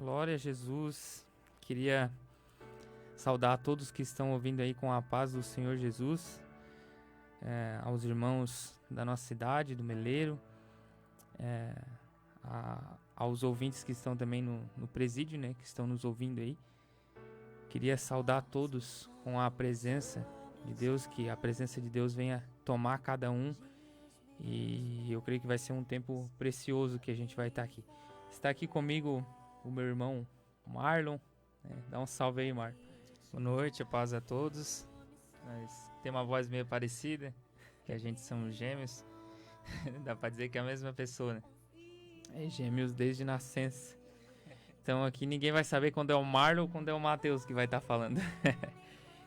Glória a Jesus. Queria saudar a todos que estão ouvindo aí com a paz do Senhor Jesus, aos irmãos da nossa cidade, do Meleiro, aos ouvintes que estão também no presídio, né, que estão nos ouvindo aí. Queria saudar a todos com a presença de Deus, que a presença de Deus venha tomar cada um, e eu creio que vai ser um tempo precioso que a gente vai estar aqui. Está aqui comigo o meu irmão Marlon, né? Dá um salve aí, Marlon. Boa noite, a paz a todos. Nós temos uma voz meio parecida, que a gente somos gêmeos. Dá pra dizer que é a mesma pessoa, né? Gêmeos desde nascença. Então aqui ninguém vai saber quando é o Marlon ou quando é o Matheus que vai estar falando.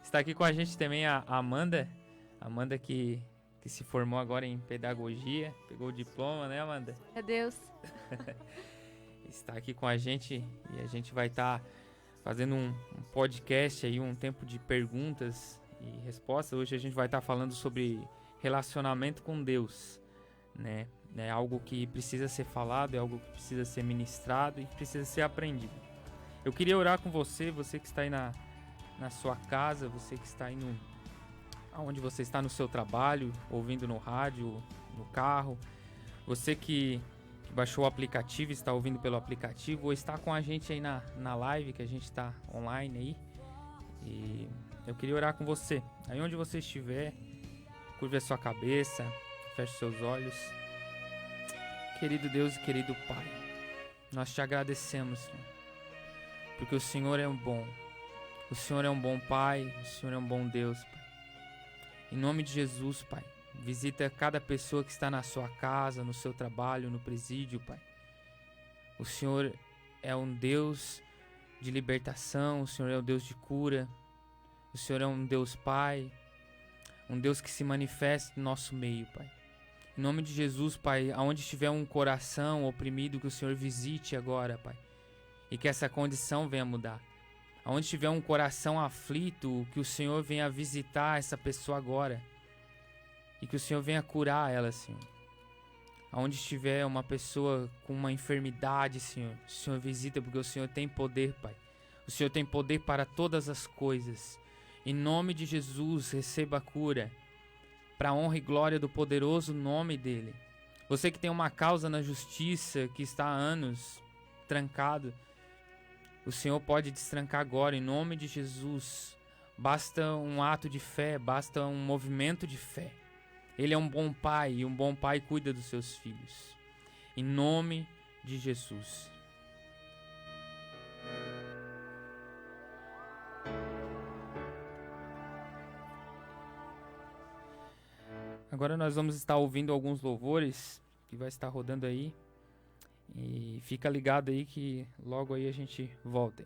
Está aqui com a gente também a Amanda. Amanda que se formou agora em pedagogia, pegou o diploma, né, Amanda? Meu Deus. Está aqui com a gente e a gente vai estar fazendo um podcast aí, um tempo de perguntas e respostas. Hoje a gente vai estar falando sobre relacionamento com Deus, né? É algo que precisa ser falado, é algo que precisa ser ministrado e precisa ser aprendido. Eu queria orar com você, você que está aí na sua casa, você que está aí onde você está no seu trabalho, ouvindo no rádio, no carro, você que baixou o aplicativo, está ouvindo pelo aplicativo, ou está com a gente aí na live, que a gente está online aí. E eu queria orar com você. Aí onde você estiver, curve a sua cabeça, feche seus olhos. Querido Deus e querido Pai, nós te agradecemos, Senhor, porque o Senhor é um bom. O Senhor é um bom Pai, o Senhor é um bom Deus, Pai. Em nome de Jesus, Pai, visita cada pessoa que está na sua casa, no seu trabalho, no presídio, Pai. O Senhor é um Deus de libertação, o Senhor é um Deus de cura. O Senhor é um Deus Pai, um Deus que se manifesta no nosso meio, Pai. Em nome de Jesus, Pai, aonde estiver um coração oprimido, que o Senhor visite agora, Pai. E que essa condição venha mudar. Aonde estiver um coração aflito, que o Senhor venha visitar essa pessoa agora. E que o Senhor venha curar ela, Senhor. Aonde estiver uma pessoa com uma enfermidade, Senhor, o Senhor visita, porque o Senhor tem poder, Pai. O Senhor tem poder para todas as coisas. Em nome de Jesus, receba a cura, para a honra e glória do poderoso nome dEle. Você que tem uma causa na justiça, que está há anos trancado, o Senhor pode destrancar agora, em nome de Jesus. Basta um ato de fé, basta um movimento de fé. Ele é um bom pai, e um bom pai cuida dos seus filhos. Em nome de Jesus. Agora nós vamos estar ouvindo alguns louvores que vai estar rodando aí. E fica ligado aí que logo aí a gente volta.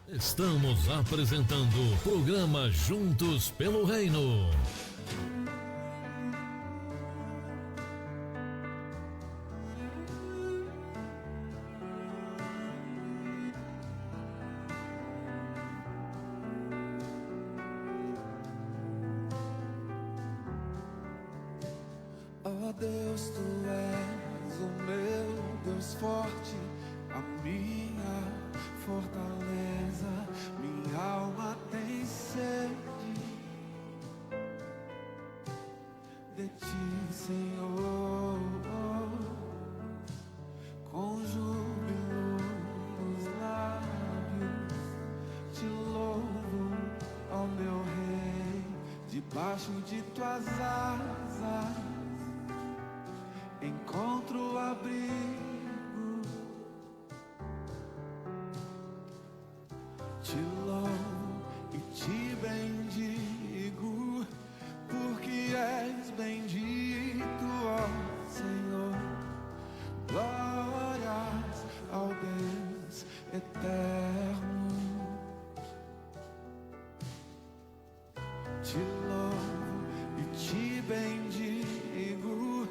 Estamos apresentando o programa Juntos pelo Reino. Ó Deus, Tu és o meu Deus forte, a minha fortaleza, minha alma tem sede de Ti, Senhor. Com júbilo nos lábios Te louvo, ó meu Rei, debaixo de Tuas asas encontro abrigo. Te louvo e Te bendigo, porque és bendito, ó Senhor. Glórias ao Deus eterno. Te louvo e Te bendigo,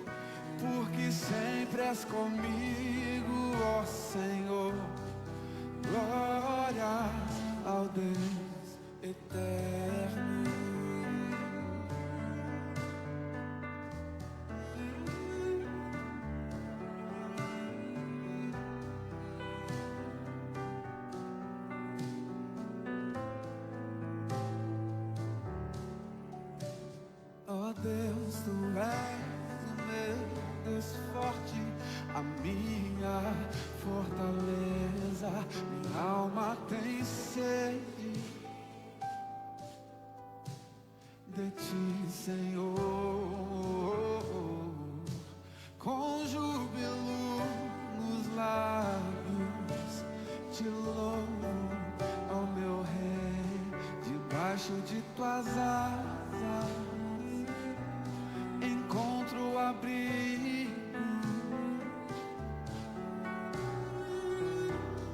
porque sempre és comigo, ó Senhor. Glórias ao Deus eterno. a minha fortaleza. Minha alma tem sede de ti, Senhor. Com júbilo nos lábios te louvo, ó meu Rei. Debaixo de tuas asas encontro abrigo.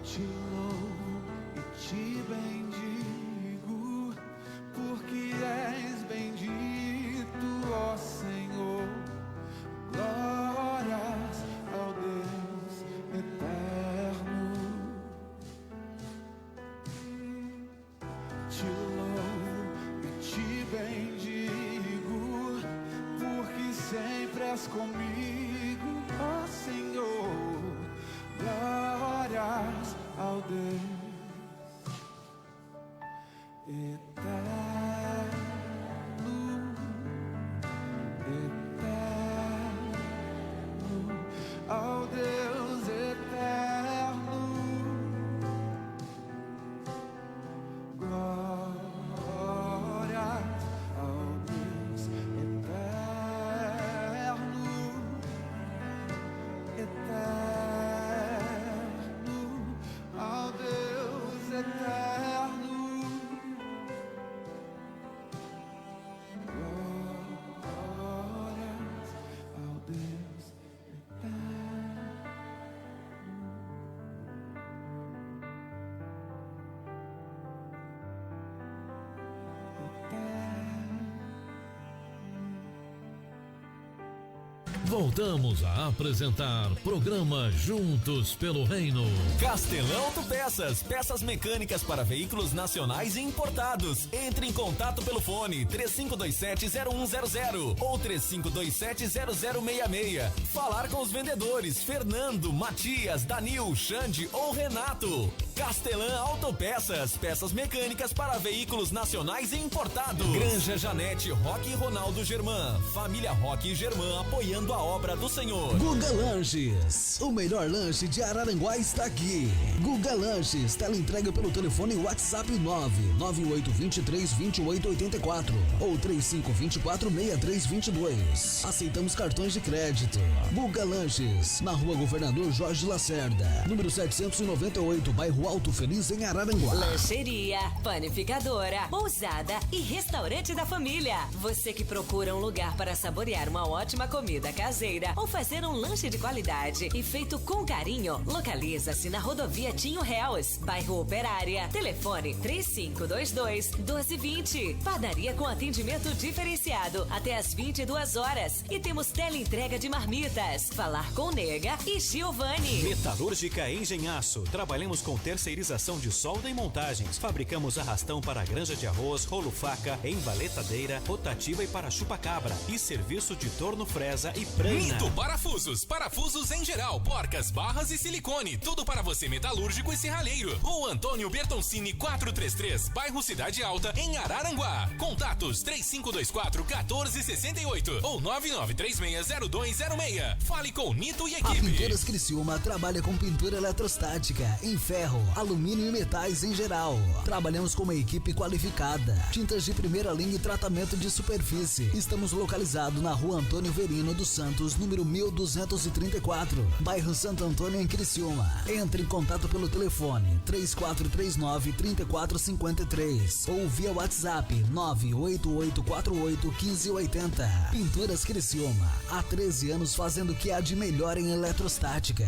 Te louvo e te bendigo, porque és bendito, ó Senhor. Glórias ao Deus eterno. Te louvo e te bendigo, porque sempre és comigo, ó Senhor. Glórias ao Deus eterno, eterno, ao Deus eterno. Glórias ao Deus eterno, eterno, ao Deus eterno. Glórias ao Deus eterno. Voltamos a apresentar programa Juntos pelo Reino. Castelão Autopeças, peças mecânicas para veículos nacionais e importados. Entre em contato pelo fone 3527-0100 ou 3527-0066. Falar com os vendedores Fernando, Matias, Danil, Xande ou Renato. Castelão Autopeças, peças mecânicas para veículos nacionais e importados. Granja Janete, Roque e Ronaldo Germán. Família Roque e Germán apoiando a obra do Senhor. Guga Lanches, o melhor lanche de Araranguá está aqui. Guga Lanches, teleentrega pelo telefone WhatsApp 998232884 ou 35246322. Aceitamos cartões de crédito. Guga Lanches, na Rua Governador Jorge Lacerda, número 798, bairro Alto Feliz, em Araranguá. Lancheria, panificadora, pousada e restaurante da família. Você que procura um lugar para saborear uma ótima comida caseira ou fazer um lanche de qualidade e feito com carinho, localiza-se na rodovia Tinho Réus, bairro Operária. Telefone 3522-1220. Padaria com atendimento diferenciado até às 22 horas. E temos teleentrega de marmitas. Falar com Nega e Giovanni. Metalúrgica Engenhaço. Trabalhamos com terceirização de solda e montagens. Fabricamos arrastão para granja de arroz, rolo-faca, embaletadeira, rotativa e para chupa-cabra. E serviço de torno fresa e prana. Mito Parafusos. Parafusos em geral, porcas, barras e silicone. Tudo para você metalúrgico e serralheiro. Rua Antônio Bertoncini 433, bairro Cidade Alta, em Araranguá. Contatos 3524-1468 ou 99360206. Fale com Nito e A equipe. Pinturas Criciúma trabalha com pintura eletrostática em ferro, alumínio e metais em geral. Trabalhamos com uma equipe qualificada. Tintas de primeira linha e tratamento de superfície. Estamos localizados na Rua Antônio Verino dos Santos, número 1234, bairro Santo Antônio, em Criciúma. Entre em contato pelo telefone 3439-3453 ou via WhatsApp 988481580. Pinturas Criciúma, há 13 anos fazendo o que há de melhor em eletrostática.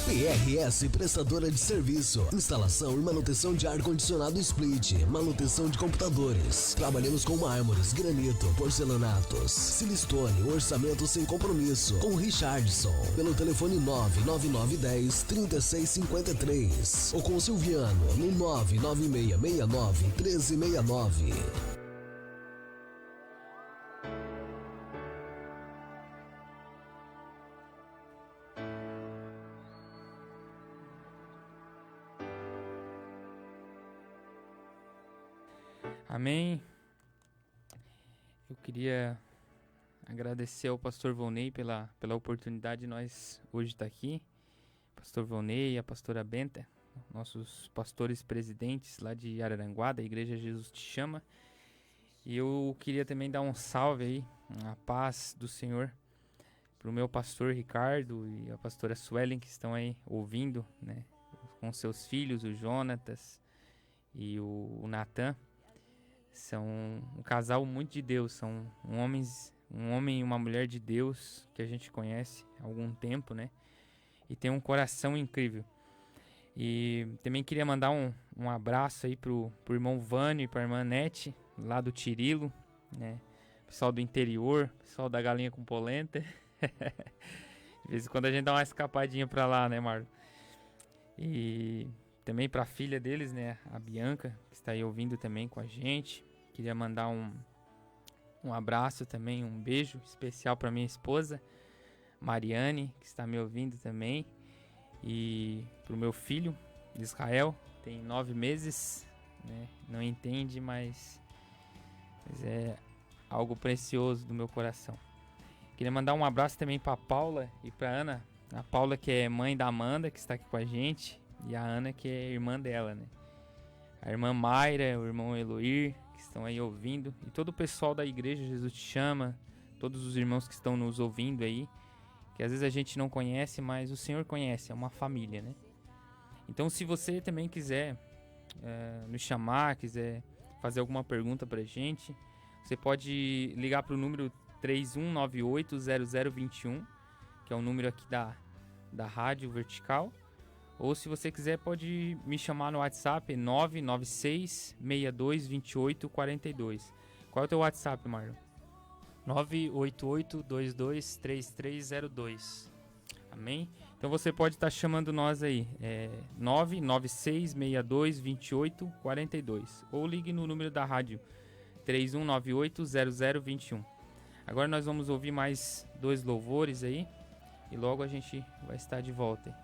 PRS Prestadora de Serviço, instalação e manutenção de ar-condicionado split, manutenção de computadores. Trabalhamos com mármores, granito, porcelanatos, silistone, orçamento sem compromisso. Com Richardson, pelo telefone 99910-3653 ou com Silviano no 99669-1369. Amém. Eu queria agradecer ao pastor Volney pela oportunidade de nós hoje estar aqui. Pastor Volney, a pastora Benta, nossos pastores presidentes lá de Araranguá, da Igreja Jesus Te Chama. E eu queria também dar um salve aí, a paz do Senhor, para o meu pastor Ricardo e a pastora Suelen, que estão aí ouvindo, né, com seus filhos, o Jonatas e o Natan. São um casal muito de Deus, são um homem e uma mulher de Deus que a gente conhece há algum tempo, né? E tem um coração incrível. E também queria mandar um abraço aí pro irmão Vânio e pra irmã Nete, lá do Tirilo, né? Pessoal do interior, pessoal da Galinha com Polenta. De vez em quando a gente dá uma escapadinha pra lá, né, Marlon? E também pra filha deles, né, a Bianca, que está aí ouvindo também com a gente. Queria mandar um abraço também, um beijo especial pra minha esposa, Mariane, que está me ouvindo também. E pro meu filho, Israel, tem 9 meses, né? Não entende, mas é algo precioso do meu coração. Queria mandar um abraço também pra Paula e pra Ana. A Paula, que é mãe da Amanda, que está aqui com a gente, e a Ana, que é irmã dela, né? A irmã Mayra, o irmão Eloir, que estão aí ouvindo, e todo o pessoal da Igreja Jesus Te Chama, todos os irmãos que estão nos ouvindo aí, que às vezes a gente não conhece, mas o Senhor conhece, é uma família, né? Então, se você também quiser nos chamar, quiser fazer alguma pergunta pra gente, você pode ligar pro número 3198-0021, que é o número aqui da Rádio Vertical. Ou se você quiser, pode me chamar no WhatsApp, 996-622842. Qual é o teu WhatsApp, Marlon? 988-223302. Amém? Então você pode estar chamando nós aí, 996622842, ou ligue no número da rádio 3198-0021. Agora nós vamos ouvir mais 2 louvores aí e logo a gente vai estar de volta aí.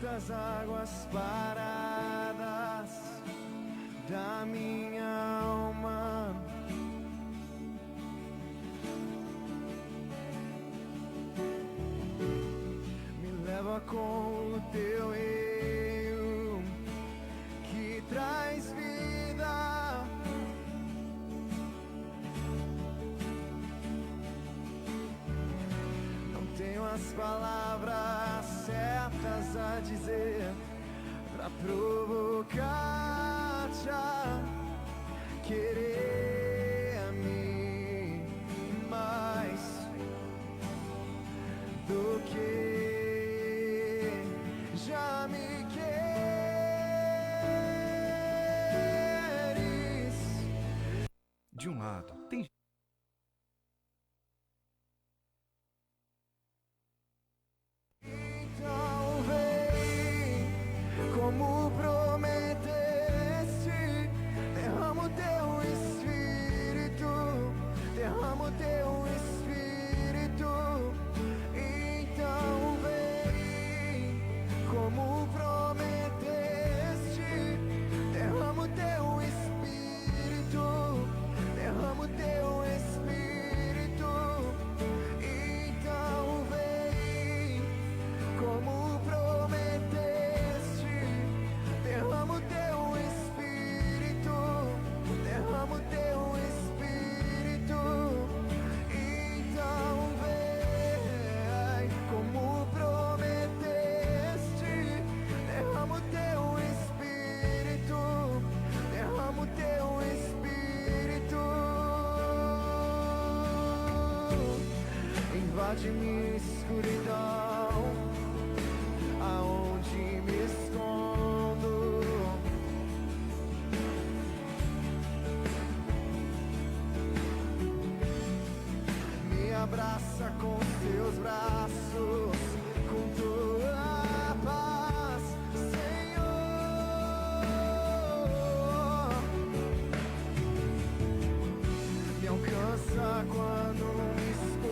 Das águas paradas da minha alma, me leva com o teu rio que traz vida. Não tenho as palavras certas a dizer pra provocar-te a querer a mim mais do que já me queres. De um lado, tem como prometeste, derrama o teu espírito, derrama o teu espírito. Então vem, como prometeste, derrama o teu espírito, derrama o teu de minha escuridão, aonde me escondo. Me abraça com seus braços, com tua paz, Senhor. Me alcança quando me escondo.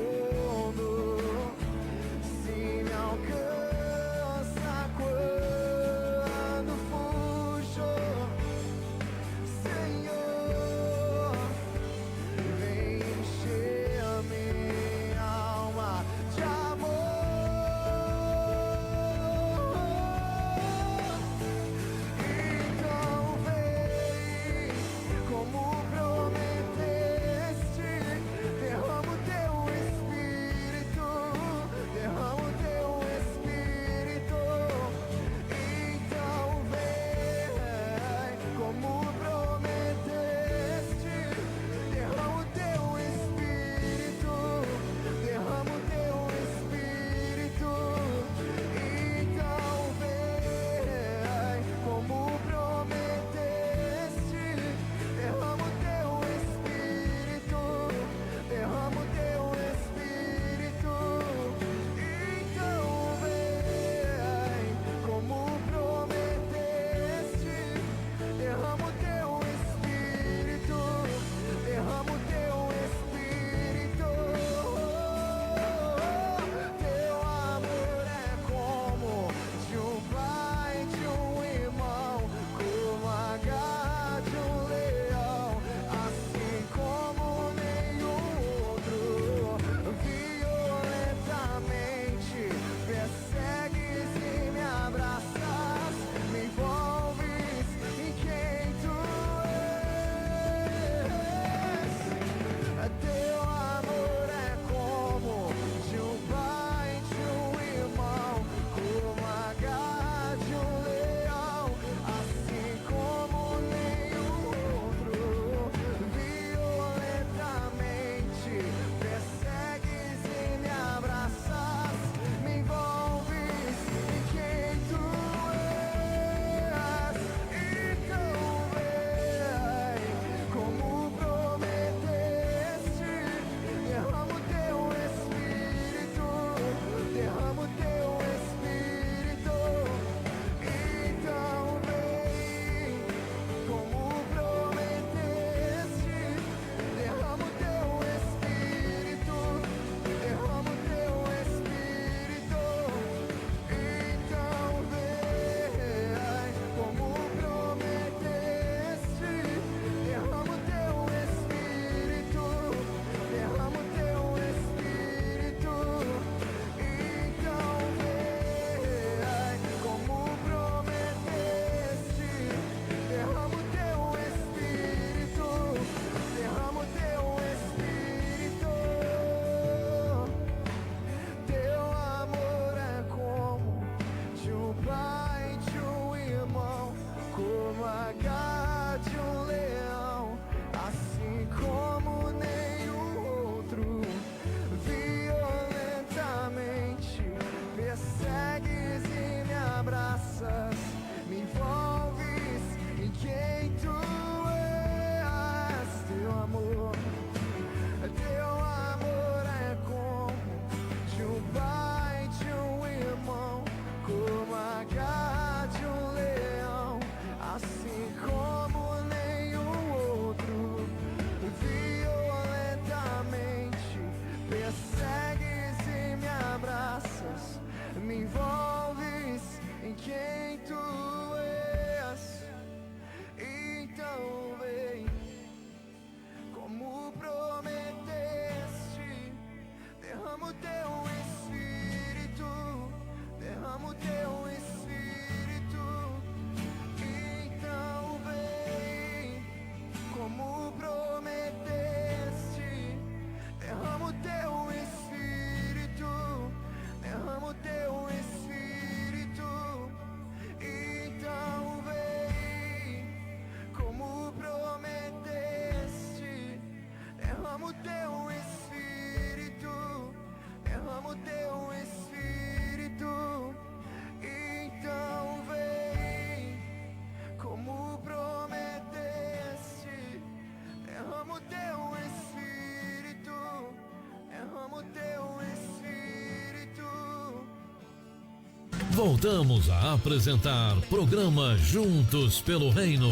Voltamos a apresentar programa Juntos pelo Reino.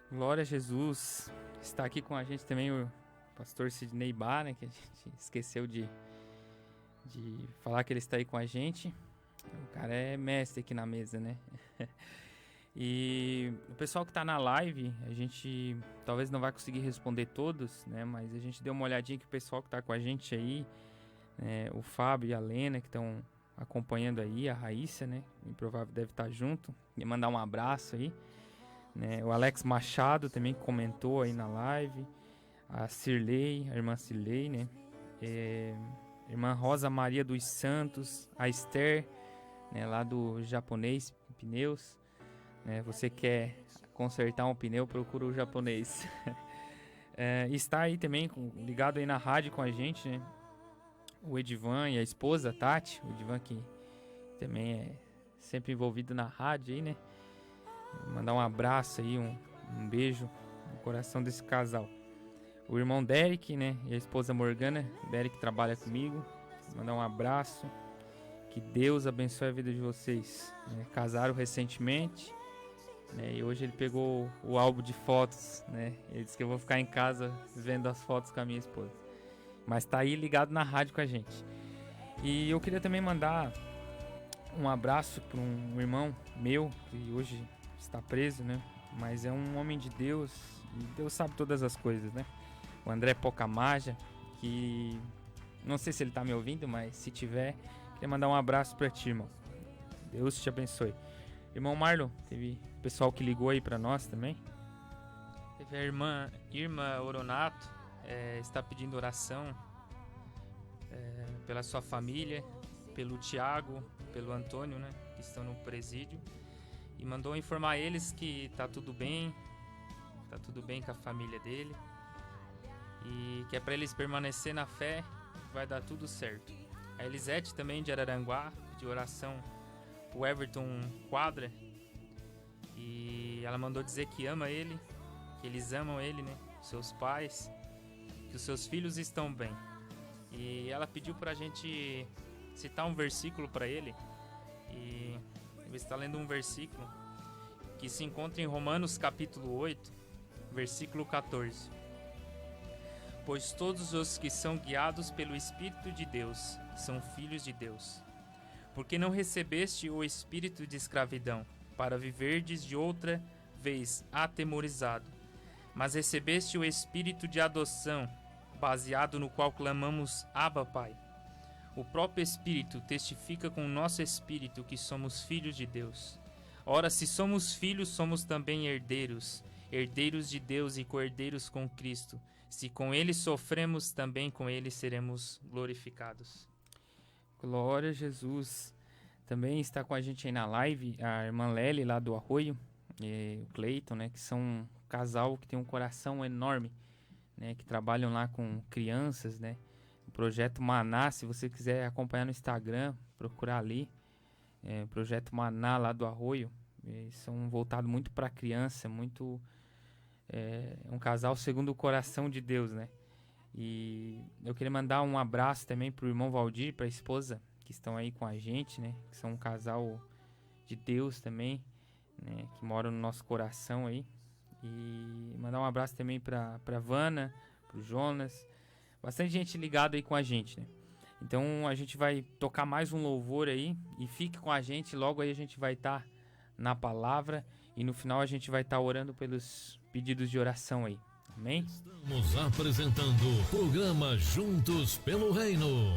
Glória a Jesus. Está aqui com a gente também o pastor Sidney Bar, né, que a gente esqueceu de falar que ele está aí com a gente. O cara é mestre aqui na mesa, né? E o pessoal que está na live, a gente talvez não vai conseguir responder todos, né? Mas a gente deu uma olhadinha que o pessoal que está com a gente aí, o Fábio e a Lena, que estão acompanhando aí, a Raíssa, né? Improvável deve estar junto. E mandar um abraço aí, né? O Alex Machado também comentou aí na live. A Cirlei, a irmã Cirlei, né? Irmã Rosa Maria dos Santos, a Esther, né? Lá do Japonês Pneus, né? Você quer consertar um pneu, procura o Japonês. Está aí também ligado aí na rádio com a gente, né? O Edivan e a esposa Tati, o Edivan que também é sempre envolvido na rádio aí, né? Mandar um abraço aí, um beijo no coração desse casal. O irmão Derek, né? E a esposa Morgana, Derek trabalha comigo. Mandar um abraço. Que Deus abençoe a vida de vocês, né? Casaram recentemente, né? E hoje ele pegou o álbum de fotos, né? Ele disse que eu vou ficar em casa vendo as fotos com a minha esposa. Mas tá aí ligado na rádio com a gente. E eu queria também mandar um abraço para um irmão meu, que hoje está preso, né? Mas é um homem de Deus, e Deus sabe todas as coisas, né? O André Pocamaja, que não sei se ele tá me ouvindo, mas se tiver, queria mandar um abraço para ti, irmão. Deus te abençoe. Irmão Marlon, teve pessoal que ligou aí para nós também. Teve a irmã Irma Oronato, está pedindo oração pela sua família, pelo Tiago, pelo Antônio, né, que estão no presídio, e mandou informar eles que tá tudo bem com a família dele, e que é para eles permanecer na fé, vai dar tudo certo. A Elisete também de Araranguá pediu oração pro Everton Quadra, e ela mandou dizer que ama ele, que eles amam ele, né, seus pais, que os seus filhos estão bem. E ela pediu pra gente citar um versículo para ele, e ele está lendo um versículo que se encontra em Romanos capítulo 8, versículo 14. Pois todos os que são guiados pelo Espírito de Deus são filhos de Deus. Porque não recebeste o espírito de escravidão, para viverdes de outra vez atemorizado, mas recebeste o espírito de adoção, baseado no qual clamamos Abba, Pai. O próprio Espírito testifica com o nosso espírito que somos filhos de Deus. Ora, se somos filhos, somos também herdeiros, herdeiros de Deus e co-herdeiros com Cristo. Se com Ele sofremos, também com Ele seremos glorificados. Glória a Jesus. Também está com a gente aí na live a irmã Lely, lá do Arroio, e o Cleiton, né, que são um casal que tem um coração enorme, né, que trabalham lá com crianças, né, o projeto Maná. Se você quiser acompanhar no Instagram, procurar ali, projeto Maná lá do Arroio. Eles são voltados muito para criança, muito um casal segundo o coração de Deus, né. E eu queria mandar um abraço também pro irmão Valdir, para a esposa, que estão aí com a gente, né, que são um casal de Deus também, né, que moram no nosso coração aí. E mandar um abraço também pra Vana, pro Jonas, bastante gente ligada aí com a gente, né? Então a gente vai tocar mais um louvor aí, e fique com a gente, logo aí a gente vai estar na palavra, e no final a gente vai estar orando pelos pedidos de oração aí, amém? Estamos apresentando o programa Juntos pelo Reino.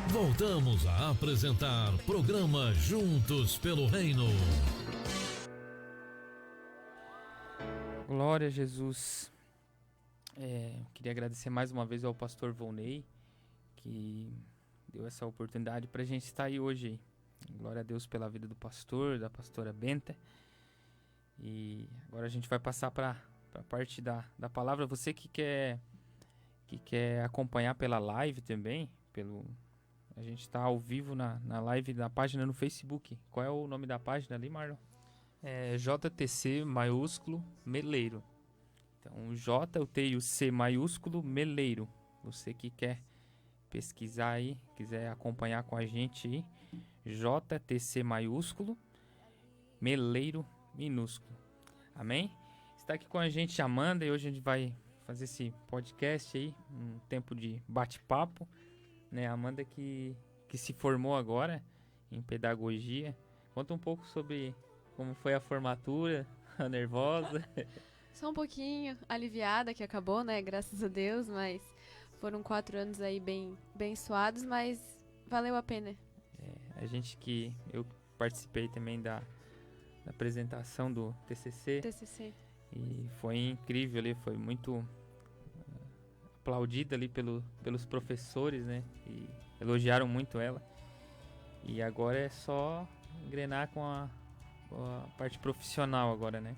Voltamos a apresentar programa Juntos pelo Reino. Glória a Jesus. Queria agradecer mais uma vez ao pastor Volney, que deu essa oportunidade para a gente estar aí hoje. Glória a Deus pela vida do pastor, da pastora Benta. E agora a gente vai passar para a parte da palavra. Você que quer acompanhar pela live também, a gente está ao vivo na live da página no Facebook. Qual é o nome da página ali, Marlon? É JTC maiúsculo Meleiro. Então, J, o T e o C maiúsculo Meleiro. Você que quer pesquisar aí, quiser acompanhar com a gente aí, JTC maiúsculo Meleiro minúsculo. Amém? Está aqui com a gente a Amanda e hoje a gente vai fazer esse podcast aí, um tempo de bate-papo, né? A Amanda que se formou agora em pedagogia. Conta um pouco sobre como foi a formatura, a nervosa. Só um pouquinho aliviada que acabou, né? Graças a Deus, mas foram 4 anos aí bem suados, mas valeu a pena. Eu participei também da apresentação do TCC. E foi incrível ali, foi muito aplaudida ali pelos professores, né? E elogiaram muito ela. E agora é só engrenar com a parte profissional agora, né?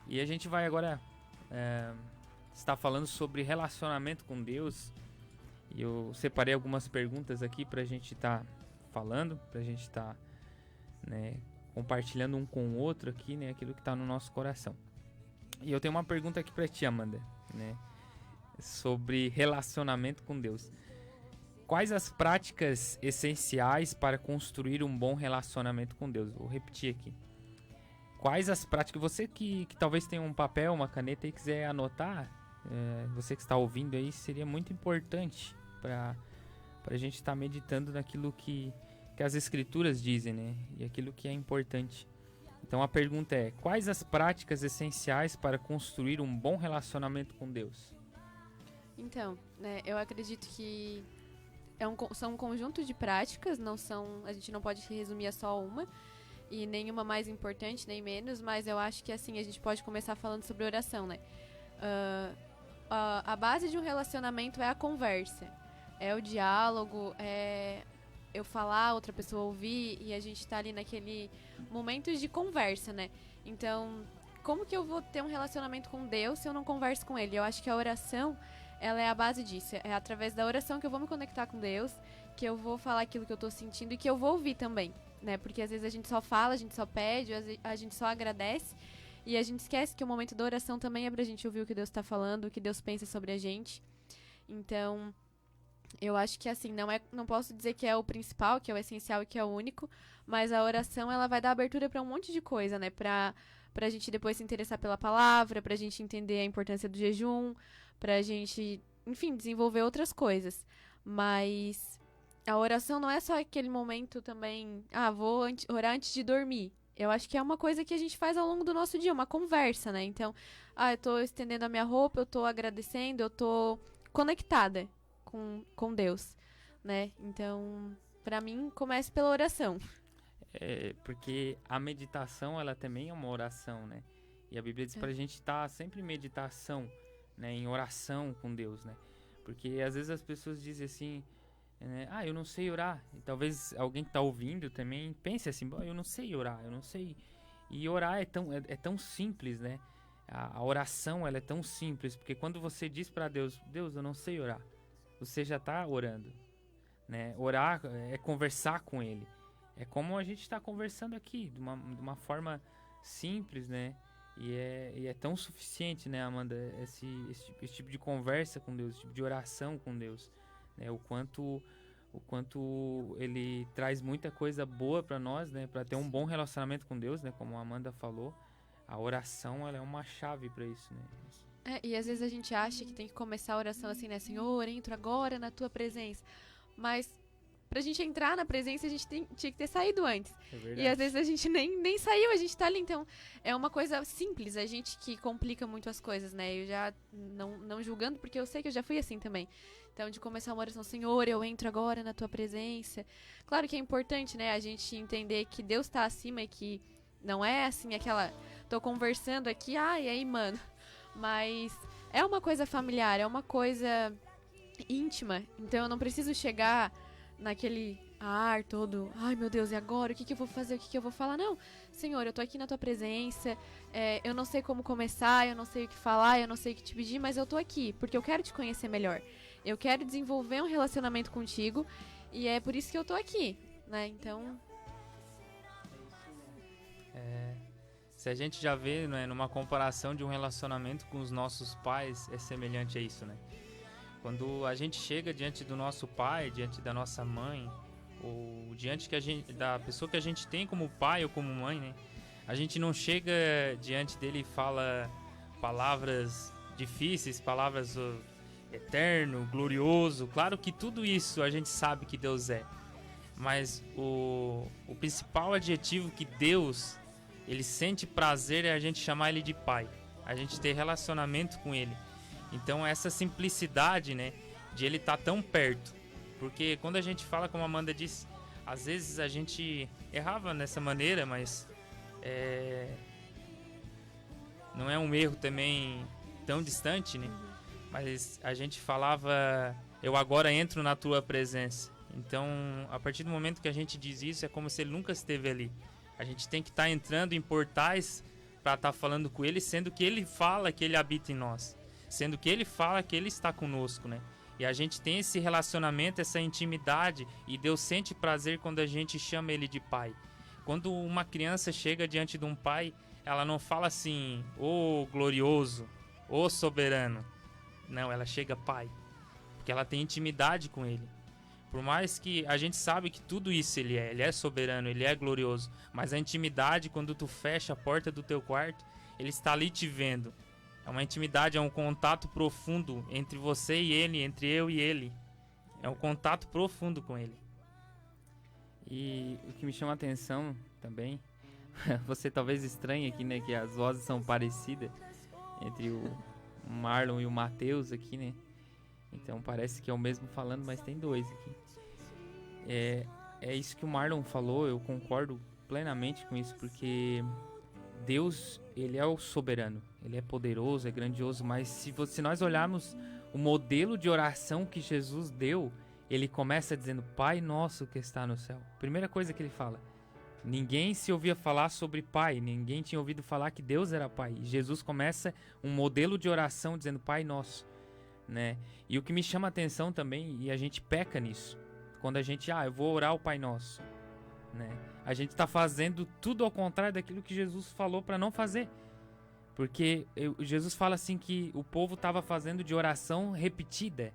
E a gente vai agora estar falando sobre relacionamento com Deus. E eu separei algumas perguntas aqui pra gente estar falando, pra gente estar, né, compartilhando um com o outro aqui, né, aquilo que está no nosso coração. E eu tenho uma pergunta aqui para ti, Amanda, né, sobre relacionamento com Deus. Quais as práticas essenciais para construir um bom relacionamento com Deus? Vou repetir aqui. Quais as práticas, você que talvez tenha um papel, uma caneta e quiser anotar, você que está ouvindo aí, seria muito importante para a gente estar meditando naquilo que as escrituras dizem, né? E aquilo que é importante. Então a pergunta é: quais as práticas essenciais para construir um bom relacionamento com Deus? Então, né, eu acredito que são um conjunto de práticas, a gente não pode resumir a só uma, e nenhuma mais importante, nem menos, mas eu acho que assim, a gente pode começar falando sobre oração, né? A base de um relacionamento é a conversa, é o diálogo, é eu falar, outra pessoa ouvir, e a gente tá ali naquele momento de conversa, né? Então, como que eu vou ter um relacionamento com Deus se eu não converso com Ele? Eu acho que a oração, ela é a base disso. É através da oração que eu vou me conectar com Deus, que eu vou falar aquilo que eu tô sentindo e que eu vou ouvir também, né? Porque às vezes a gente só fala, a gente só pede, a gente só agradece, e a gente esquece que o momento da oração também é pra gente ouvir o que Deus tá falando, o que Deus pensa sobre a gente. Então, eu acho que assim, não posso dizer que é o principal, que é o essencial e que é o único, mas a oração, ela vai dar abertura pra um monte de coisa, né? Pra gente depois se interessar pela palavra, pra gente entender a importância do jejum, pra gente, enfim, desenvolver outras coisas. Mas a oração não é só aquele momento também, vou orar antes de dormir. Eu acho que é uma coisa que a gente faz ao longo do nosso dia, uma conversa, né? Então, eu tô estendendo a minha roupa, eu tô agradecendo, eu tô conectada com Deus, né? Então, pra mim, comece pela oração. Porque a meditação, ela também é uma oração, né? E a Bíblia diz pra gente estar sempre em meditação, né? Em oração com Deus, né? Porque às vezes as pessoas dizem assim, né? Eu não sei orar. E talvez alguém que tá ouvindo também pense assim, eu não sei orar, eu não sei. E orar é tão simples, né? A oração, ela é tão simples, porque quando você diz pra Deus, eu não sei orar, você já tá orando, né? Orar é conversar com Ele. É como a gente está conversando aqui, de uma forma simples, né? E é tão suficiente, né, Amanda? Esse tipo de conversa com Deus, esse tipo de oração com Deus, né? O quanto Ele traz muita coisa boa para nós, né? Para ter um bom relacionamento com Deus, né? Como a Amanda falou, a oração, ela é uma chave para isso, né? E às vezes a gente acha que tem que começar a oração assim, né? Senhor, entro agora na tua presença. Mas pra gente entrar na presença, a gente tinha que ter saído antes. É verdade. E às vezes a gente nem saiu, a gente tá ali. Então, é uma coisa simples, a gente que complica muito as coisas, né? Eu já, não julgando, porque eu sei que eu já fui assim também. Então, de começar uma oração, Senhor, eu entro agora na tua presença. Claro que é importante, né? A gente entender que Deus tá acima e que não é assim aquela... Tô conversando aqui, e aí, mano? Mas é uma coisa familiar, é uma coisa íntima. Então, eu não preciso chegar naquele... ar todo, ai meu Deus, e agora? O que eu vou fazer? O que eu vou falar? Não, Senhor, eu tô aqui na tua presença, eu não sei como começar, eu não sei o que falar, eu não sei o que te pedir, mas eu tô aqui, porque eu quero te conhecer melhor. Eu quero desenvolver um relacionamento contigo, e é por isso que eu tô aqui, né? Então... Se a gente já vê, né, numa comparação de um relacionamento com os nossos pais, é semelhante a isso, né? Quando a gente chega diante do nosso pai, diante da nossa mãe, ou diante da pessoa que a gente tem como pai ou como mãe, né? A gente não chega diante dele e fala palavras difíceis, palavras eterno, glorioso. Claro que tudo isso a gente sabe que Deus é. Mas o principal adjetivo que Deus, ele sente prazer é a gente chamar ele de pai. A gente ter relacionamento com ele. Então essa simplicidade, né, de ele estar tão perto. Porque quando a gente fala, como a Amanda disse, às vezes a gente errava nessa maneira, mas não é um erro também tão distante, né? Mas a gente falava, eu agora entro na tua presença. Então, a partir do momento que a gente diz isso, é como se ele nunca esteve ali. A gente tem que estar entrando em portais para estar falando com ele, sendo que ele fala que ele habita em nós. Sendo que ele fala que ele está conosco, né? E a gente tem esse relacionamento, essa intimidade, e Deus sente prazer quando a gente chama ele de pai. Quando uma criança chega diante de um pai, ela não fala assim, ô glorioso, ô soberano. Não, ela chega pai, porque ela tem intimidade com ele. Por mais que a gente sabe que tudo isso ele é soberano, ele é glorioso, mas a intimidade, quando tu fecha a porta do teu quarto, ele está ali te vendo. É uma intimidade, é um contato profundo entre você e ele, entre eu e ele. É um contato profundo com ele. E o que me chama a atenção também, você talvez estranhe aqui, né, que as vozes são parecidas entre o Marlon e o Matheus aqui, né? Então parece que é o mesmo falando, mas tem dois aqui. É isso que o Marlon falou, eu concordo plenamente com isso, porque Deus, ele é o soberano, ele é poderoso, é grandioso, mas se nós olharmos o modelo de oração que Jesus deu, ele começa dizendo, Pai nosso que está no céu. Primeira coisa que ele fala, ninguém se ouvia falar sobre Pai, ninguém tinha ouvido falar que Deus era Pai. E Jesus começa um modelo de oração dizendo Pai nosso, né? E o que me chama a atenção também, e a gente peca nisso, quando a gente, eu vou orar o Pai Nosso, né? A gente está fazendo tudo ao contrário daquilo que Jesus falou para não fazer. Porque Jesus fala assim que o povo estava fazendo de oração repetida.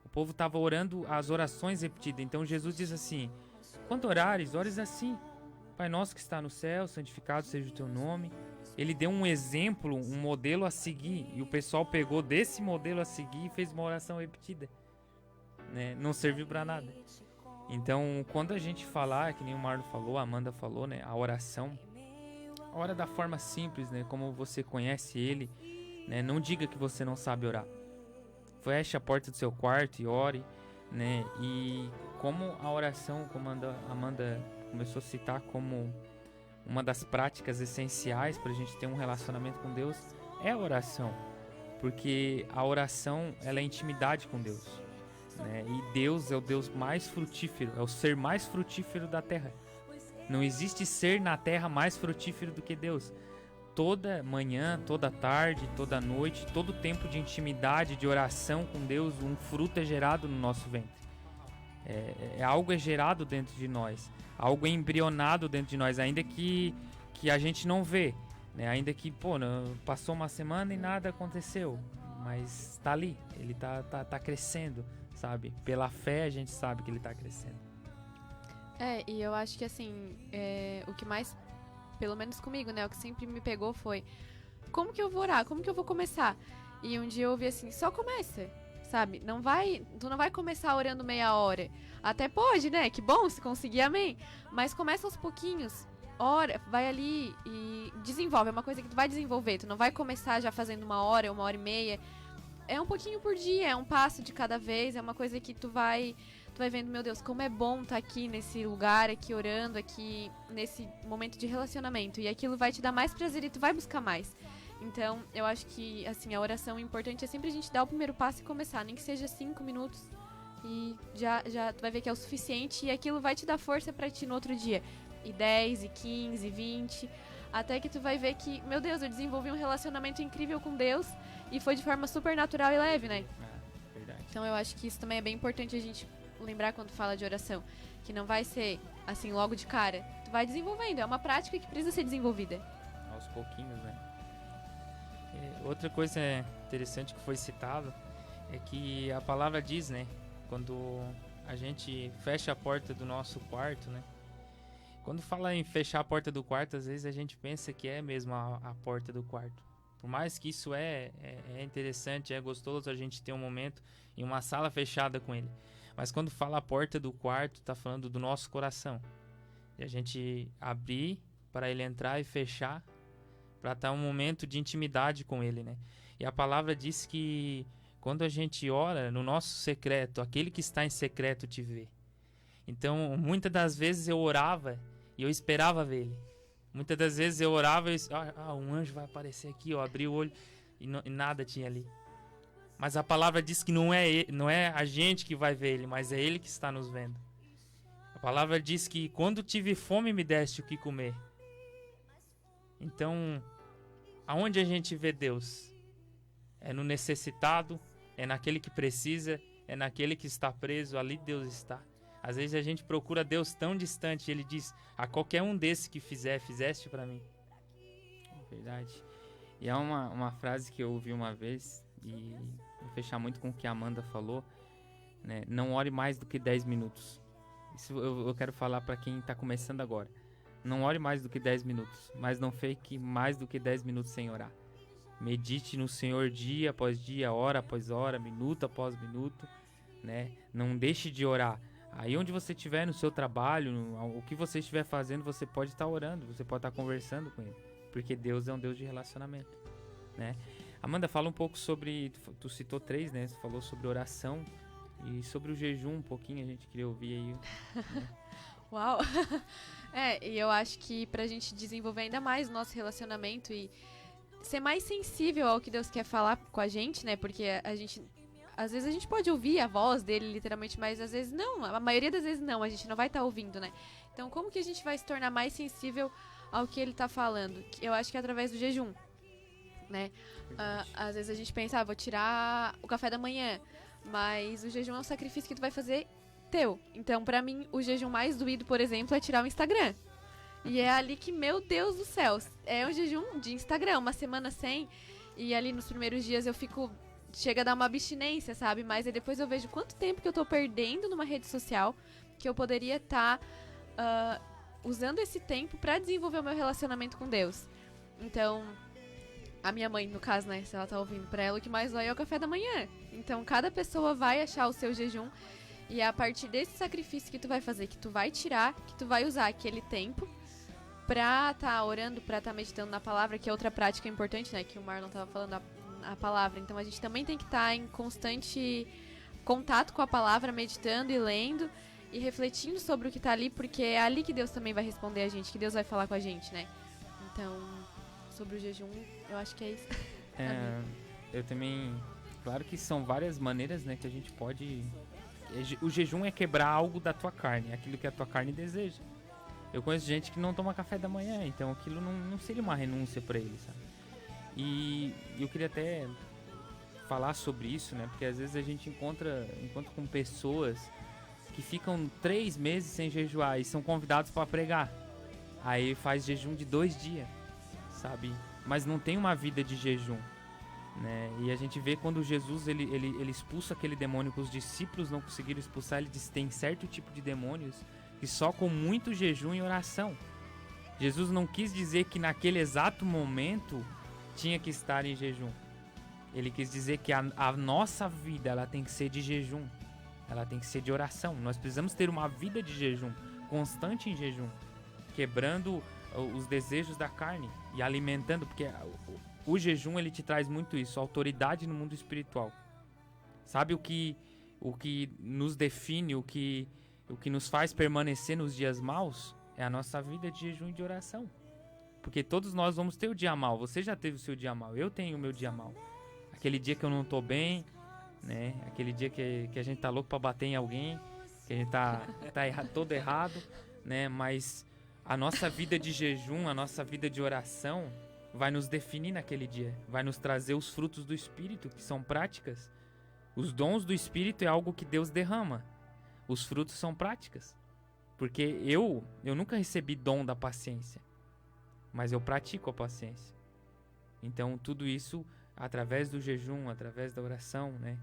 O povo estava orando as orações repetidas. Então Jesus diz assim, quando orares, ores assim. Pai nosso que está no céu, santificado seja o teu nome. Ele deu um exemplo, um modelo a seguir. E o pessoal pegou desse modelo a seguir e fez uma oração repetida, né? Não serviu para nada. Então, quando a gente falar, que nem o Marlon falou, a Amanda falou, né, a oração, ora da forma simples, né, como você conhece ele, né, não diga que você não sabe orar. Feche a porta do seu quarto e ore, né, e como a oração, como a Amanda começou a citar como uma das práticas essenciais para a gente ter um relacionamento com Deus, é a oração, porque a oração, ela é intimidade com Deus. Né? E Deus é o Deus mais frutífero, é o ser mais frutífero da terra. Não existe ser na terra mais frutífero do que Deus. Toda manhã, toda tarde, toda noite, todo tempo de intimidade, de oração com Deus, um fruto é gerado no nosso ventre. Algo é gerado dentro de nós, algo é embrionado dentro de nós, ainda que a gente não vê, né? Ainda que passou uma semana e nada aconteceu, mas está ali, ele tá crescendo. Sabe? Pela fé a gente sabe que ele tá crescendo. E eu acho que assim, o que mais, pelo menos comigo, né, o que sempre me pegou foi, como que eu vou orar? Como que eu vou começar? E um dia eu ouvi assim, só começa, sabe? Tu não vai começar orando meia hora. Até pode, né? Que bom se conseguir, amém. Mas começa aos pouquinhos. Ora, vai ali e desenvolve. É uma coisa que tu vai desenvolver. Tu não vai começar já fazendo 1 hora, 1h30. É um pouquinho por dia, é um passo de cada vez, é uma coisa que tu vai vendo, meu Deus, como é bom estar aqui nesse lugar, aqui orando, aqui nesse momento de relacionamento. E aquilo vai te dar mais prazer e tu vai buscar mais. Então, eu acho que, assim, a oração importante é sempre a gente dar o primeiro passo e começar, nem que seja 5 minutos. e já tu vai ver que é o suficiente e aquilo vai te dar força pra ti no outro dia. E 10, e 15, 20, até que tu vai ver que, meu Deus, eu desenvolvi um relacionamento incrível com Deus e foi de forma super natural e leve, né? Verdade. Então eu acho que isso também é bem importante a gente lembrar quando fala de oração, que não vai ser assim logo de cara. Tu vai desenvolvendo, é uma prática que precisa ser desenvolvida. Aos pouquinhos, né? Outra coisa interessante que foi citado é que a palavra diz, né? Quando a gente fecha a porta do nosso quarto, né? Quando fala em fechar a porta do quarto, às vezes a gente pensa que é mesmo a porta do quarto. Por mais que isso é interessante, é gostoso a gente ter um momento em uma sala fechada com ele. Mas quando fala a porta do quarto, tá falando do nosso coração. E a gente abrir para ele entrar e fechar, para estar um momento de intimidade com ele, né? E a palavra diz que quando a gente ora no nosso secreto, aquele que está em secreto te vê. Então, muitas das vezes eu orava e eu esperava ver ele. Muitas das vezes eu orava e um anjo vai aparecer aqui, eu abri o olho e nada tinha ali. Mas a palavra diz que não é a gente que vai ver ele, mas é ele que está nos vendo. A palavra diz que quando tive fome me deste o que comer. Então, aonde a gente vê Deus? É no necessitado, é naquele que precisa, é naquele que está preso, ali Deus está. Às vezes a gente procura Deus tão distante, ele diz, a qualquer um desses que fizeste para mim. Verdade. E é uma frase que eu ouvi uma vez, e vou fechar muito com o que a Amanda falou, né? Não ore mais do que 10 minutos. Isso eu quero falar para quem está começando agora. Não ore mais do que 10 minutos, mas não fique mais do que 10 minutos sem orar. Medite no Senhor dia após dia, hora após hora, minuto após minuto, né? Não deixe de orar. Aí onde você estiver no seu trabalho, o que você estiver fazendo, você pode estar orando, você pode estar conversando com ele. Porque Deus é um Deus de relacionamento, né? Amanda, fala um pouco sobre, tu citou 3, né? Você falou sobre oração e sobre o jejum um pouquinho, a gente queria ouvir aí. Né? Uau! E eu acho que pra gente desenvolver ainda mais o nosso relacionamento e ser mais sensível ao que Deus quer falar com a gente, né? Porque às vezes a gente pode ouvir a voz dele, literalmente, mas às vezes não. A maioria das vezes não, a gente não vai estar ouvindo, né? Então, como que a gente vai se tornar mais sensível ao que ele tá falando? Eu acho que é através do jejum, né? Às vezes a gente pensa, vou tirar o café da manhã, mas o jejum é um sacrifício que tu vai fazer teu. Então, pra mim, o jejum mais doído, por exemplo, é tirar o Instagram. E é ali que, meu Deus do céu, é um jejum de Instagram, uma semana sem, e ali nos primeiros dias eu fico... Chega a dar uma abstinência, sabe? Mas aí depois eu vejo quanto tempo que eu tô perdendo numa rede social que eu poderia estar usando esse tempo pra desenvolver o meu relacionamento com Deus. Então, a minha mãe, no caso, né? Se ela tá ouvindo, pra ela o que mais vai é o café da manhã. Então, cada pessoa vai achar o seu jejum e é a partir desse sacrifício que tu vai fazer, que tu vai tirar, que tu vai usar aquele tempo pra tá orando, pra tá meditando na palavra, que é outra prática importante, né? Que o Marlon tava falando, a palavra. Então a gente também tem que estar em constante contato com a palavra, meditando e lendo e refletindo sobre o que está ali, porque é ali que Deus também vai responder a gente, que Deus vai falar com a gente, né? Então, sobre o jejum, eu acho que é isso. Eu também... Claro que são várias maneiras, né, que a gente pode... O jejum é quebrar algo da tua carne, aquilo que a tua carne deseja. Eu conheço gente que não toma café da manhã, então aquilo não seria uma renúncia para ele, sabe? E eu queria até falar sobre isso, né? Porque às vezes a gente encontra com pessoas que ficam 3 meses sem jejuar e são convidados para pregar. Aí faz jejum de 2 dias, sabe? Mas não tem uma vida de jejum, né? E a gente vê quando Jesus ele expulsa aquele demônio que os discípulos não conseguiram expulsar, ele diz que tem certo tipo de demônios que só com muito jejum e oração. Jesus não quis dizer que naquele exato momento tinha que estar em jejum. Ele quis dizer que a nossa vida ela tem que ser de jejum. Ela tem que ser de oração. Nós precisamos ter uma vida de jejum, constante em jejum, quebrando os desejos da carne e alimentando, porque o jejum ele te traz muito isso, autoridade no mundo espiritual. Sabe o que nos define, o que nos faz permanecer nos dias maus? É a nossa vida de jejum e de oração. Porque todos nós vamos ter o dia mal. Você já teve o seu dia mal. Eu tenho o meu dia mal. Aquele dia que eu não tô bem, né? Aquele dia que a gente tá louco pra bater em alguém, que a gente tá todo errado, né? Mas a nossa vida de jejum, a nossa vida de oração vai nos definir naquele dia, vai nos trazer os frutos do Espírito, que são práticas. Os dons do Espírito é algo que Deus derrama. Os frutos são práticas. Porque eu nunca recebi dom da paciência, mas eu pratico a paciência. Então tudo isso através do jejum, através da oração, né?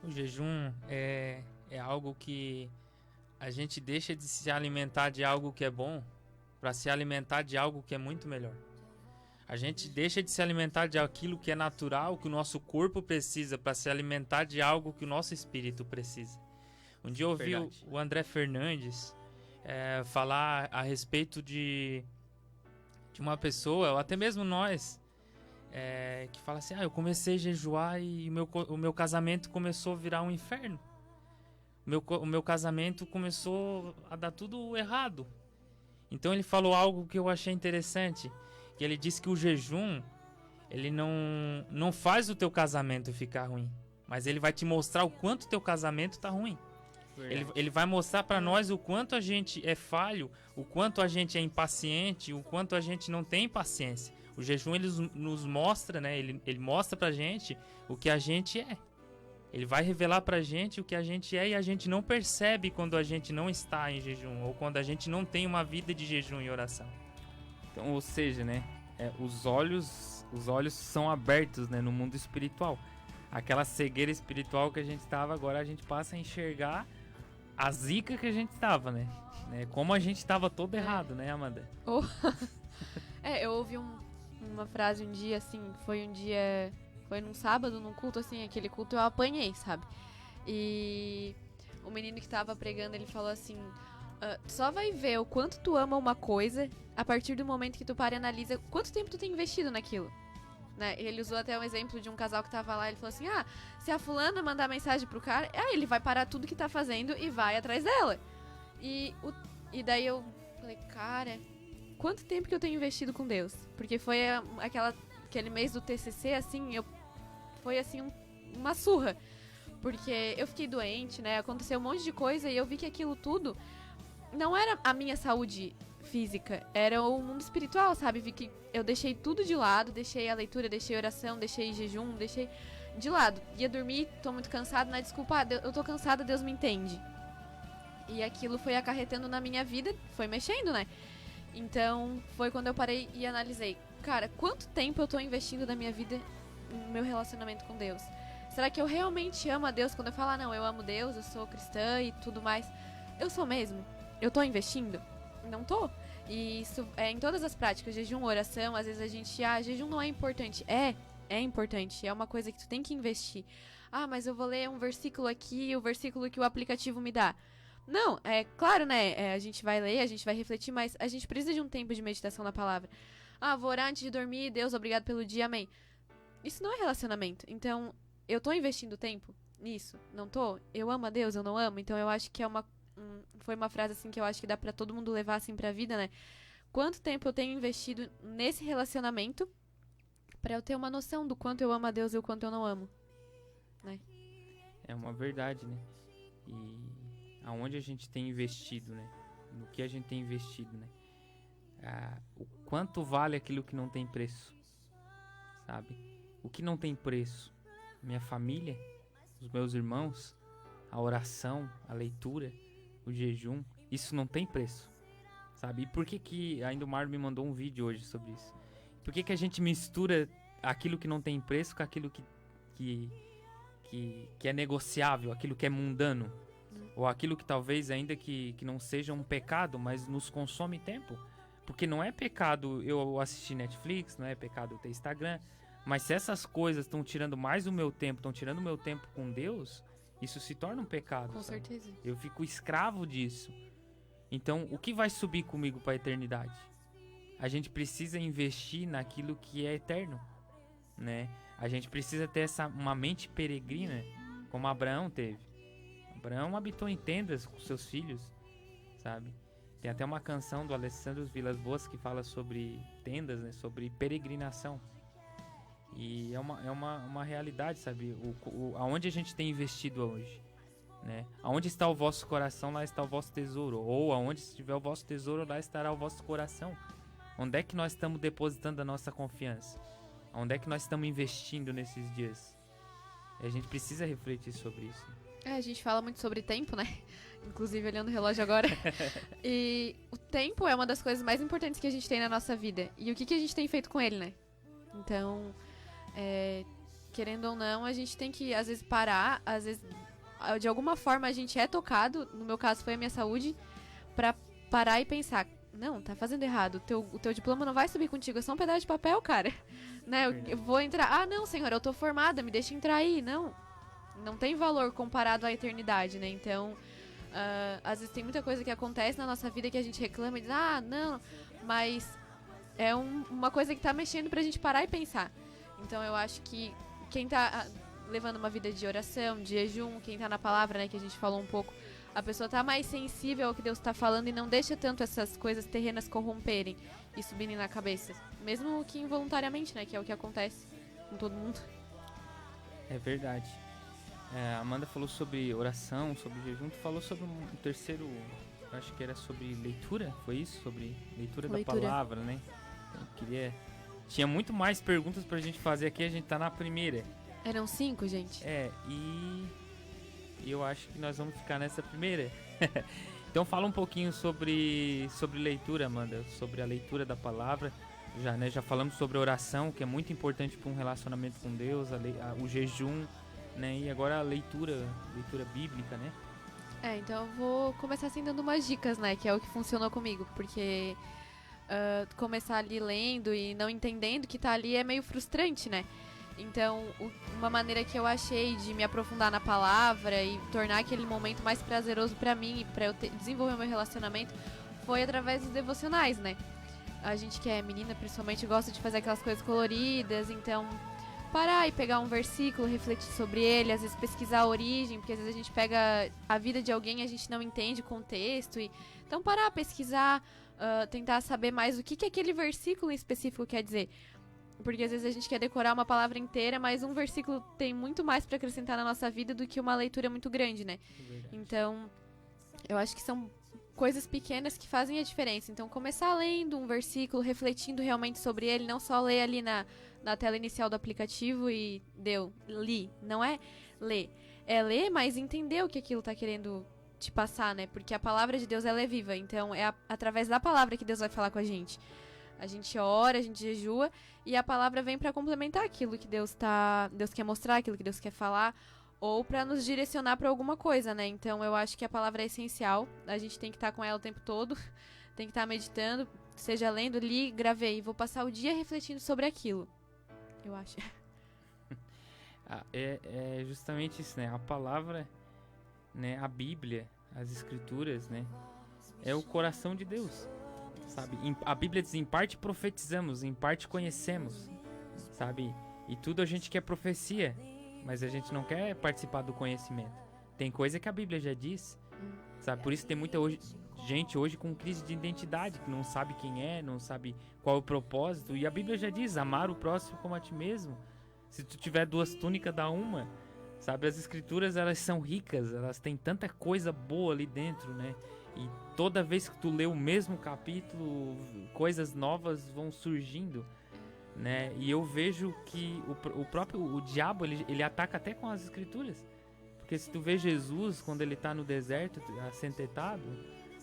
O jejum é algo que a gente deixa de se alimentar de algo que é bom para se alimentar de algo que é muito melhor. A gente deixa de se alimentar de aquilo que é natural, que o nosso corpo precisa, para se alimentar de algo que o nosso espírito precisa. Um dia eu ouvi o André Fernandes falar a respeito de uma pessoa, ou até mesmo nós, que fala assim, eu comecei a jejuar e o meu casamento começou a virar um inferno. O meu casamento começou a dar tudo errado. Então ele falou algo que eu achei interessante, que ele disse que o jejum, ele não faz o teu casamento ficar ruim, mas ele vai te mostrar o quanto o teu casamento tá ruim. Ele vai mostrar para nós o quanto a gente é falho, o quanto a gente é impaciente, o quanto a gente não tem paciência. O jejum ele nos mostra, né? Ele mostra pra gente o que a gente é. Ele vai revelar pra gente o que a gente é e a gente não percebe quando a gente não está em jejum ou quando a gente não tem uma vida de jejum e oração. Então, ou seja, né? Os olhos são abertos, né, no mundo espiritual. Aquela cegueira espiritual que a gente estava, agora a gente passa a enxergar a zica que a gente estava, né? Como a gente estava todo errado, né, Amanda? Eu ouvi uma frase um dia, assim, foi num sábado, num culto, assim, aquele culto eu apanhei, sabe? E o menino que tava pregando, ele falou assim, tu só vai ver o quanto tu ama uma coisa a partir do momento que tu para e analisa quanto tempo tu tem investido naquilo. Né? Ele usou até um exemplo de um casal que tava lá, ele falou assim, se a fulana mandar mensagem pro cara, ele vai parar tudo que tá fazendo e vai atrás dela. E daí eu falei, cara, quanto tempo que eu tenho investido com Deus? Porque foi aquele mês do TCC, assim, foi assim uma surra. Porque eu fiquei doente, né, aconteceu um monte de coisa e eu vi que aquilo tudo não era a minha saúde física, era o mundo espiritual, sabe? Vi que eu deixei tudo de lado, deixei a leitura, deixei a oração, deixei jejum, deixei de lado. Ia dormir, tô muito cansada, na desculpa, eu tô cansada, Deus me entende. E aquilo foi acarretando na minha vida, foi mexendo, né? Então, foi quando eu parei e analisei, cara, quanto tempo eu tô investindo da minha vida no meu relacionamento com Deus? Será que eu realmente amo a Deus? Quando eu falo, não, eu amo Deus, eu sou cristã e tudo mais, eu sou mesmo? Eu tô investindo? Não tô. E isso é em todas as práticas, jejum, oração, às vezes a gente, jejum não é importante. É importante, é uma coisa que tu tem que investir. Mas eu vou ler um versículo aqui, o versículo que o aplicativo me dá. Não, é claro, né, a gente vai ler, a gente vai refletir, mas a gente precisa de um tempo de meditação na palavra. Vou orar antes de dormir, Deus, obrigado pelo dia, amém. Isso não é relacionamento, então, eu tô investindo tempo nisso? Não tô? Eu amo a Deus, eu não amo? Então eu acho que foi uma frase assim que eu acho que dá pra todo mundo levar assim pra vida, né? Quanto tempo eu tenho investido nesse relacionamento pra eu ter uma noção do quanto eu amo a Deus e o quanto eu não amo, né? É uma verdade, né? E aonde a gente tem investido, né? No que a gente tem investido, né? O quanto vale aquilo que não tem preço, sabe? O que não tem preço? Minha família, os meus irmãos, a oração, a leitura, o jejum, isso não tem preço, sabe? E por que ainda o Mário me mandou um vídeo hoje sobre isso? Por que a gente mistura aquilo que não tem preço com aquilo que é negociável, aquilo que é mundano? Ou aquilo que talvez ainda que não seja um pecado, mas nos consome tempo? Porque não é pecado eu assistir Netflix, não é pecado eu ter Instagram, mas se essas coisas estão tirando mais o meu tempo, estão tirando o meu tempo com Deus, isso se torna um pecado. Com sabe? certeza. Eu fico escravo disso. Então, o que vai subir comigo para a eternidade? A gente precisa investir naquilo que é eterno, né? A gente precisa ter uma mente peregrina, como Abraão teve. Abraão habitou em tendas com seus filhos, sabe? Tem até uma canção do Alessandro Vilas Boas que fala sobre tendas, né? Sobre peregrinação. E é uma realidade, sabe? Aonde a gente tem investido hoje, né? Aonde está o vosso coração, lá está o vosso tesouro. Ou aonde estiver o vosso tesouro, lá estará o vosso coração. Onde é que nós estamos depositando a nossa confiança? Onde é que nós estamos investindo nesses dias? E a gente precisa refletir sobre isso. A gente fala muito sobre tempo, né? Inclusive olhando o relógio agora. E o tempo é uma das coisas mais importantes que a gente tem na nossa vida. E o que a gente tem feito com ele, né? Então, querendo ou não, a gente tem que, às vezes, parar. Às vezes, de alguma forma, a gente é tocado. No meu caso, foi a minha saúde. Pra parar e pensar, não, tá fazendo errado. O teu diploma não vai subir contigo. É só um pedaço de papel, cara. Né? Eu vou entrar. Ah, não, senhor, eu tô formada. Me deixa entrar aí. Não tem valor comparado à eternidade, né? Então, às vezes tem muita coisa que acontece na nossa vida que a gente reclama e diz, não, mas é uma coisa que tá mexendo pra gente parar e pensar. Então eu acho que quem tá levando uma vida de oração, de jejum, quem tá na palavra, né, que a gente falou um pouco, a pessoa tá mais sensível ao que Deus tá falando e não deixa tanto essas coisas terrenas corromperem e subirem na cabeça. Mesmo que involuntariamente, né, que é o que acontece com todo mundo. É verdade. A Amanda falou sobre oração, sobre jejum. Tu falou sobre um terceiro, acho que era sobre leitura, foi isso? Sobre leitura da palavra, né? Então, tinha muito mais perguntas pra gente fazer aqui, a gente tá na primeira. Eram 5, gente. E eu acho que nós vamos ficar nessa primeira. Então fala um pouquinho sobre leitura, Amanda, sobre a leitura da palavra. Já falamos sobre oração, que é muito importante para um relacionamento com Deus, o jejum, né? E agora a leitura bíblica, né? Então eu vou começar assim dando umas dicas, né? Que é o que funcionou comigo, porque começar ali lendo e não entendendo que tá ali é meio frustrante, né? Então, uma maneira que eu achei de me aprofundar na palavra e tornar aquele momento mais prazeroso pra mim e pra eu desenvolver o meu relacionamento foi através dos devocionais, né? A gente que é menina, principalmente, gosta de fazer aquelas coisas coloridas, então parar e pegar um versículo, refletir sobre ele, às vezes pesquisar a origem, porque às vezes a gente pega a vida de alguém e a gente não entende o contexto. Então parar, pesquisar, tentar saber mais o que aquele versículo em específico quer dizer. Porque às vezes a gente quer decorar uma palavra inteira, mas um versículo tem muito mais para acrescentar na nossa vida do que uma leitura muito grande, né? Então, eu acho que são coisas pequenas que fazem a diferença. Então, começar lendo um versículo, refletindo realmente sobre ele, não só ler ali na tela inicial do aplicativo e li. Não é ler. É ler, mas entender o que aquilo tá querendo te passar, né? Porque a palavra de Deus, ela é viva. Então, é através da palavra que Deus vai falar com a gente. A gente ora, a gente jejua e a palavra vem para complementar aquilo que Deus quer mostrar, aquilo que Deus quer falar, ou para nos direcionar para alguma coisa, né? Então eu acho que a palavra é essencial, a gente tem que estar com ela o tempo todo, tem que estar meditando, seja lendo, li, gravei, vou passar o dia refletindo sobre aquilo, eu acho. É justamente isso, né? A palavra, né? A Bíblia, as Escrituras, né? É o coração de Deus. Sabe? A Bíblia diz, em parte profetizamos, em parte conhecemos, sabe? E tudo a gente quer profecia, mas a gente não quer participar do conhecimento. Tem coisa que a Bíblia já diz, sabe? Por isso tem muita gente hoje com crise de identidade, que não sabe quem é, não sabe qual é o propósito. E a Bíblia já diz, amar o próximo como a ti mesmo. Se tu tiver 2 túnicas, dá uma, sabe? As Escrituras, elas são ricas, elas têm tanta coisa boa ali dentro, né? E toda vez que tu lê o mesmo capítulo, coisas novas vão surgindo, né? E eu vejo que o diabo, ele ataca até com as Escrituras. Porque se tu vê Jesus, quando ele tá no deserto, assentado,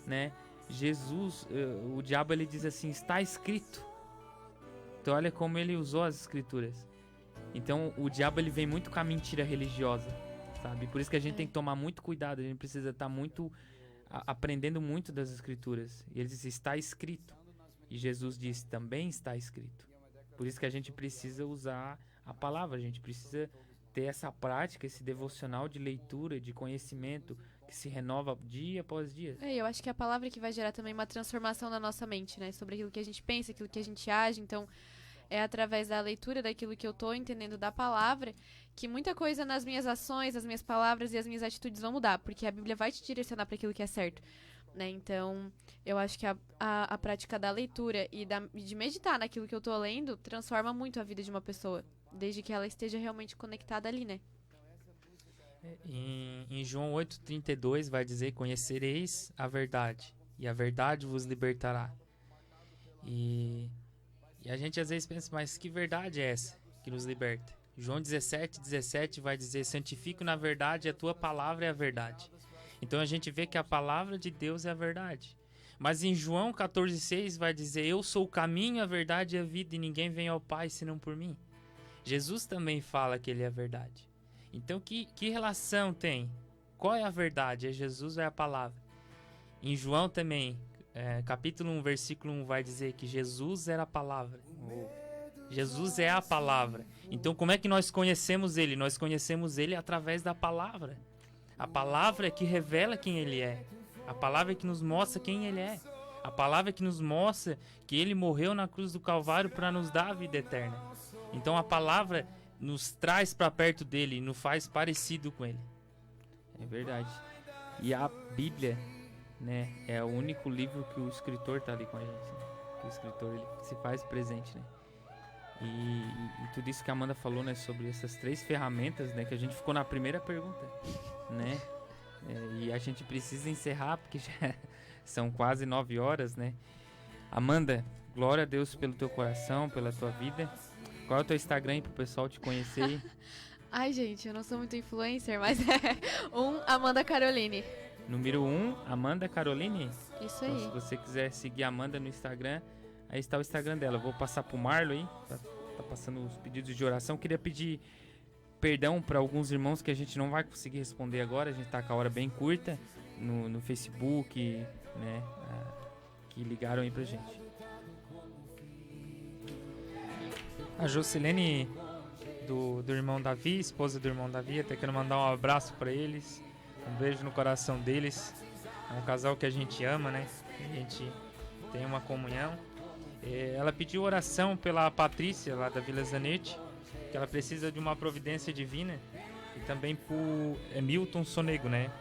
né? Jesus, o diabo, ele diz assim, está escrito. Então olha como ele usou as Escrituras. Então o diabo, ele vem muito com a mentira religiosa, sabe? Por isso que a gente tem que tomar muito cuidado, a gente precisa estar muito... aprendendo muito das Escrituras. E ele diz, está escrito. E Jesus disse, também está escrito. Por isso que a gente precisa usar a palavra, a gente precisa ter essa prática, esse devocional de leitura, de conhecimento, que se renova dia após dia. Eu acho que é a palavra que vai gerar também uma transformação na nossa mente, né? Sobre aquilo que a gente pensa, aquilo que a gente age. Então, é através da leitura daquilo que eu tô entendendo da palavra que muita coisa nas minhas ações, as minhas palavras e as minhas atitudes vão mudar, porque a Bíblia vai te direcionar para aquilo que é certo, né? Então, eu acho que a prática da leitura e de meditar naquilo que eu tô lendo transforma muito a vida de uma pessoa. desde que ela esteja realmente conectada ali, né? Em João 8,32 vai dizer: conhecereis a verdade, e a verdade vos libertará. E a gente às vezes pensa, mas que verdade é essa que nos liberta? João 17 vai dizer: santifico na verdade, a tua palavra é a verdade. Então a gente vê que a palavra de Deus é a verdade. Mas em João 14,6 vai dizer: eu sou o caminho, a verdade e a vida, e ninguém vem ao Pai senão por mim. Jesus também fala que ele é a verdade. Então que relação tem? Qual é a verdade? É Jesus ou é a palavra? Em João também, capítulo 1, versículo 1 vai dizer que Jesus era a palavra. Jesus é a palavra. Então como é que nós conhecemos ele? Nós conhecemos ele através da palavra. A palavra é que revela quem ele é. A palavra é que nos mostra quem ele é. A palavra é que nos mostra que ele morreu na cruz do Calvário para nos dar a vida eterna. Então a palavra nos traz para perto dele, nos faz parecido com ele. É verdade. E a Bíblia, né, é o único livro que o escritor tá ali com a gente, né? Que o escritor ele se faz presente, né? E tudo isso que a Amanda falou, né, sobre essas 3 ferramentas, né, que a gente ficou na primeira pergunta, né? E a gente precisa encerrar porque já são quase 9 horas, né? Amanda, glória a Deus pelo teu coração, pela tua vida. Qual é o teu Instagram aí pro pessoal te conhecer? Ai, gente, eu não sou muito influencer, mas é Amanda Caroline. Número 1, Amanda Caroline? Isso aí. Então, se você quiser seguir a Amanda no Instagram, aí está o Instagram dela. Eu vou passar pro Marlon aí, tá passando os pedidos de oração. Queria pedir perdão para alguns irmãos que a gente não vai conseguir responder agora. A gente tá com a hora bem curta no Facebook, né? Que ligaram aí pra gente. A Jocilene do irmão Davi, esposa do irmão Davi, até quero mandar um abraço para eles, um beijo no coração deles. É um casal que a gente ama, né? A gente tem uma comunhão. Ela pediu oração pela Patrícia lá da Vila Zanetti, que ela precisa de uma providência divina, e também por Milton Sonego, né?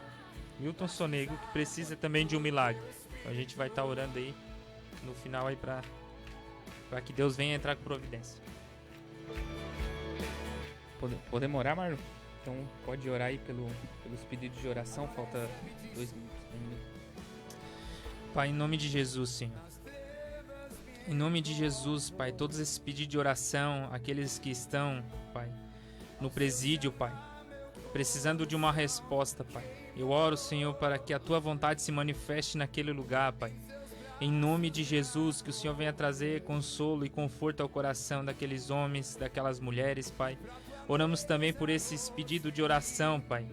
Milton Sonego, que precisa também de um milagre. Então a gente vai estar orando aí no final aí para que Deus venha entrar com providência. Podemos orar, Marlon? Então pode orar aí pelos pedidos de oração. Falta 2 minutos. Pai, em nome de Jesus, Senhor. Em nome de Jesus, Pai, todos esses pedidos de oração, aqueles que estão, Pai, no presídio, Pai, precisando de uma resposta, Pai. Eu oro, Senhor, para que a Tua vontade se manifeste naquele lugar, Pai. Em nome de Jesus, que o Senhor venha trazer consolo e conforto ao coração daqueles homens, daquelas mulheres, Pai. Oramos também por esses pedidos de oração, Pai.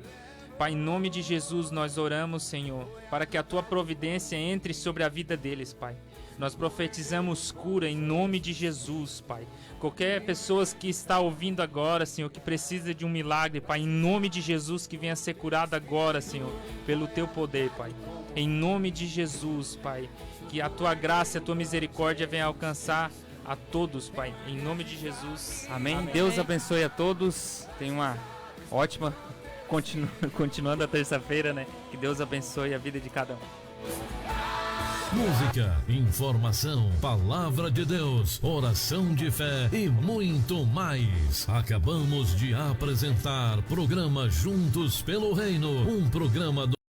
Pai, em nome de Jesus, nós oramos, Senhor, para que a Tua providência entre sobre a vida deles, Pai. Nós profetizamos cura em nome de Jesus, Pai. Qualquer pessoa que está ouvindo agora, Senhor, que precisa de um milagre, Pai, em nome de Jesus, que venha ser curada agora, Senhor, pelo Teu poder, Pai. Em nome de Jesus, Pai, que a Tua graça e a Tua misericórdia venha alcançar a todos, Pai. Em nome de Jesus. Amém. Amém. Deus abençoe a todos. Tenha uma ótima... Continuando a terça-feira, né? Que Deus abençoe a vida de cada um. Música, informação, palavra de Deus, oração de fé e muito mais. Acabamos de apresentar programa Juntos pelo Reino, um programa do